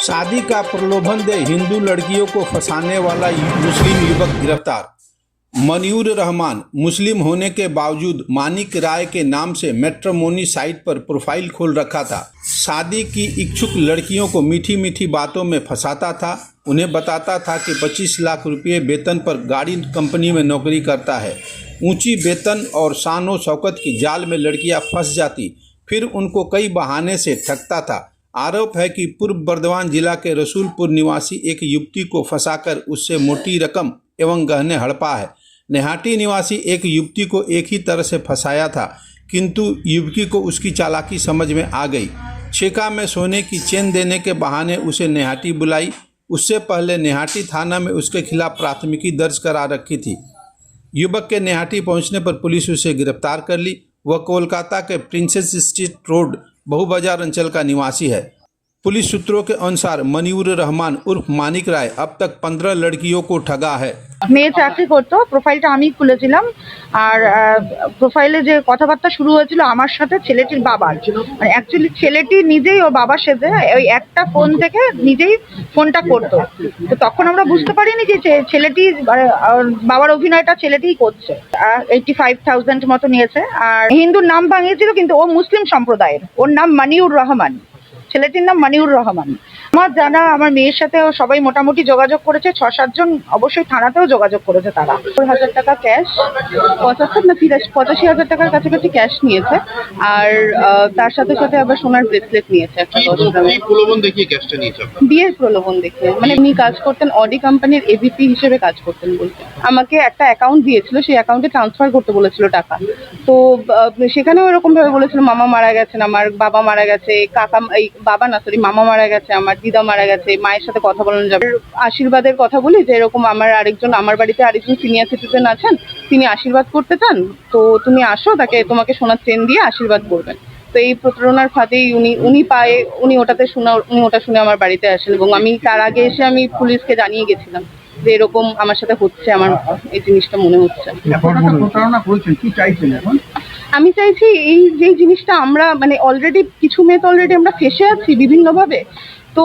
शादी का प्रलोभन दे हिंदू लड़कियों को फंसाने वाला मुस्लिम युवक गिरफ्तार। मनियूर रहमान मुस्लिम होने के बावजूद मानिक राय के नाम से मैट्रिमोनी साइट पर प्रोफाइल खोल रखा था। शादी की इच्छुक लड़कियों को मीठी मीठी बातों में फंसाता था। उन्हें बताता था कि 25 लाख रुपये वेतन पर गाड़ी कंपनी में नौकरी करता है। ऊंची वेतन और शान व शौकत की जाल में लड़कियां फंस जाती, फिर उनको कई बहाने से ठगता था। आरोप है कि पूर्व बर्दवान जिला के रसूलपुर निवासी एक युवती को फंसाकर उससे मोटी रकम एवं गहने हड़पा है। नेहाटी निवासी एक युवती को एक ही तरह से फंसाया था, किंतु युवती को उसकी चालाकी समझ में आ गई। छेका में सोने की चेन देने के बहाने उसे नेहाटी बुलाई। उससे पहले नेहाटी थाना में उसके खिलाफ प्राथमिकी दर्ज करा रखी थी। युवक के नेहाटी पहुंचने पर पुलिस उसे गिरफ्तार कर ली। वह कोलकाता के प्रिंसेस स्ट्रीट रोड बहु बाजार अंचल का निवासी है। पुलिस सूत्रों के अनुसार मनियूर रहमान उर्फ मानिक राय अब तक 15 लड़कियों को ठगा है। মেয়ে চাকরি করতো, প্রোফাইলটা আমি খুলেছিলাম। আর প্রোফাইলে যে কথাবার্তা শুরু হয়েছিল আমার সাথে ছেলেটির বাবার, মানে অ্যাকচুয়ালি ছেলেটি নিজেই ওর বাবার সাথে ওই একটা ফোন থেকে নিজেই ফোনটা করতো। তো তখন আমরা বুঝতে পারিনি যে ছেলেটি বাবার অভিনয়টা ছেলেটিই করছে। 85,000 মতো নিয়েছে। আর হিন্দুর নাম ভাঙিয়েছিল, কিন্তু ও মুসলিম সম্প্রদায়ের। ওর নাম মনিউর রহমান, ছেলেটির নাম মনিউর রহমান। আমার জানা আমার মেয়ের সাথে সবাই মোটামুটি যোগাযোগ করেছে, 6-7 জন অবশ্যই থানাতেও যোগাযোগ করেছে। তারা 4,000 টাকা ক্যাশ, 75 না 85,000 টাকার কাছাকাছি ক্যাশ নিয়েছে। আর তার সাথে সাথে আবার সোনার ব্রেসলেট নিয়েছে একটা 10 গ্রামের। কি প্রলোভন দেখিয়ে ক্যাশটা নিয়েছে? বিয়ের প্রলোভন দেখিয়ে, মানে উনি কাজ করতেন অডি কোম্পানির এভিপি হিসেবে কাজ করতেন বলতে। আমাকে একটা অ্যাকাউন্ট দিয়েছিল, সেই অ্যাকাউন্টে ট্রান্সফার করতে বলেছিল টাকা। তো সেখানেও এরকম ভাবে বলেছিল মামা মারা গেছেন, আমার বাবা মারা গেছে, কাকা এই বাবা না সরি মামা মারা গেছে, আমার দিদা মারা গেছে, মায়ের সাথে কথা বলানো যাবে। আশীর্বাদের কথা বলি যে এরকম আমার বাড়িতে আরেকজন সিনিয়র সিটিজেন আছেন, তিনি আশীর্বাদ করতে চান, তো তুমি আসো, তোমাকে সোনার চেন দিয়ে আশীর্বাদ করবেন। তো এই প্রতারণার ফাঁদেই উনি ওটা শুনে আমার বাড়িতে আসেন, এবং আমি তার আগে এসে আমি পুলিশকে জানিয়ে গেছিলাম যে এরকম আমার সাথে হচ্ছে, আমার এই জিনিসটা মনে হচ্ছে। আমি চাইছি এই যে জিনিসটা আমরা মানে অলরেডি কিছু মেয়ে তো অলরেডি আমরা ফেসে আছি বিভিন্নভাবে। তো